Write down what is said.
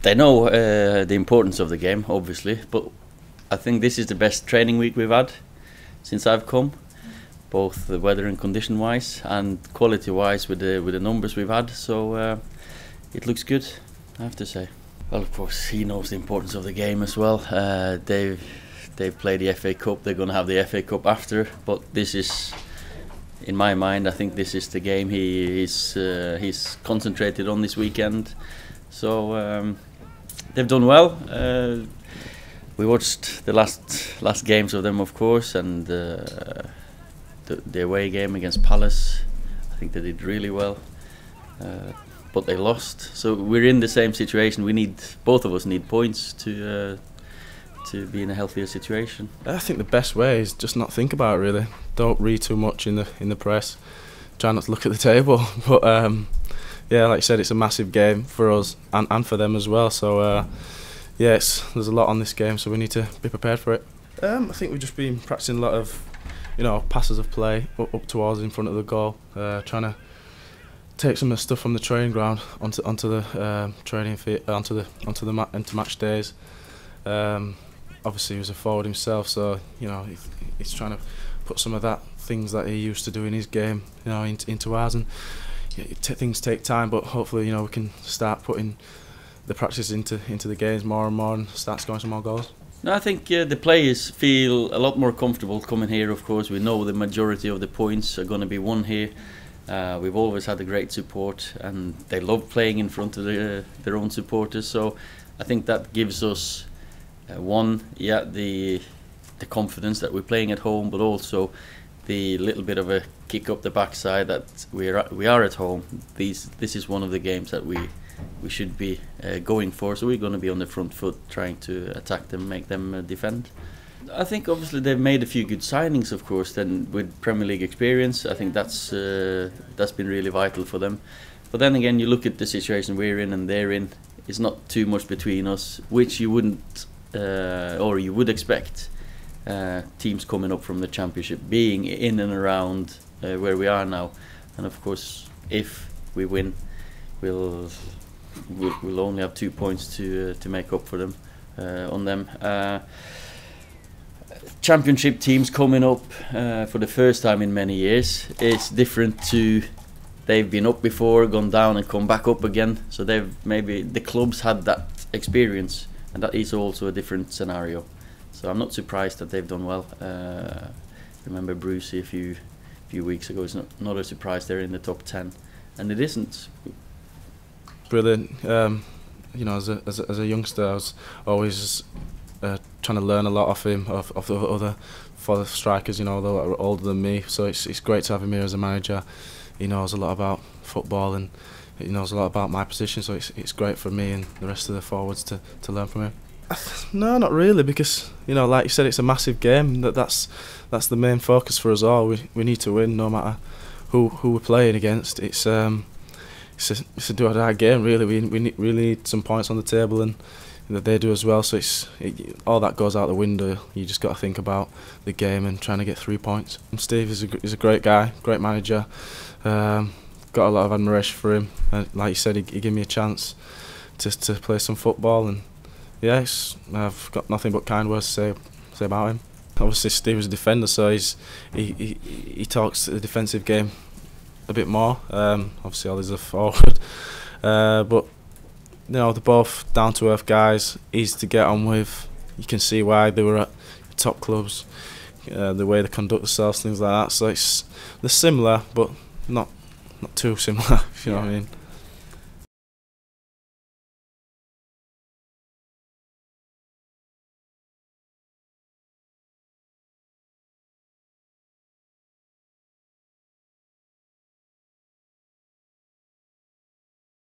They know the importance of the game, obviously, but I think this is the best training week we've had since I've come, both the weather and condition-wise and quality-wise with the numbers we've had. So it looks good, I have to say. Well, of course, he knows the importance of the game as well. They've played the FA Cup. They're going to have the FA Cup after, but this is, in my mind, I think this is the game he's concentrated on this weekend. So they've done well. We watched the last games of them, of course, and the away game against Palace. I think they did really well, but they lost. So we're in the same situation. Both of us need points to be in a healthier situation. I think the best way is just not think about it, really. Don't read too much in the press. Try not to look at the table. But yeah, like you said, it's a massive game for us and for them as well. So yeah, there's a lot on this game, so we need to be prepared for it. I think we've just been practicing a lot of, passes of play up towards in front of the goal, trying to take some of the stuff from the training ground onto the training field, onto match days. Obviously, he was a forward himself, so he's trying to put some of that things that he used to do in his game, into ours. And things take time, but hopefully, we can start putting the practice into the games more and more, and start scoring some more goals. No, I think the players feel a lot more comfortable coming here. Of course, we know the majority of the points are going to be won here. We've always had a great support, and they love playing in front of their own supporters. So I think that gives us the confidence that we're playing at home, but also the little bit of a kick up the backside that we are at home. This is one of the games that we should be going for. So we're going to be on the front foot, trying to attack them, make them defend. I think obviously they've made a few good signings, of course. Then with Premier League experience, I think that's been really vital for them. But then again, you look at the situation we're in and they're in. It's not too much between us, which you wouldn't or you would expect teams coming up from the Championship being in and around where we are now. And of course, if we win, we'll only have 2 points to make up for them on them. Championship teams coming up for the first time in many years is different to they've been up before, gone down and come back up again. So maybe the clubs had that experience, and that is also a different scenario. So I'm not surprised that they've done well. Remember Brucey a few weeks ago. It's not a surprise they're in the top 10, and it isn't. Brilliant. As a youngster, I was always trying to learn a lot off him, of the other strikers, that are older than me. So it's great to have him here as a manager. He knows a lot about football and he knows a lot about my position. So it's great for me and the rest of the forwards to learn from him. No, not really, because like you said, it's a massive game. That's the main focus for us all. We need to win, no matter who we're playing against. It's a do or die game, really. We really need some points on the table, and they do as well. So all that goes out the window. You just got to think about the game and trying to get 3 points. And Steve is a great guy, great manager. Got a lot of admiration for him. Like you said, he gave me a chance to play some football, and yeah, I've got nothing but kind words to say about him. Obviously, Steve is a defender, so he talks the defensive game a bit more. Obviously, Ollie's a forward, but they're both down to earth guys, easy to get on with. You can see why they were at top clubs, the way they conduct themselves, things like that. So they're similar, but not too similar. If you know what I mean.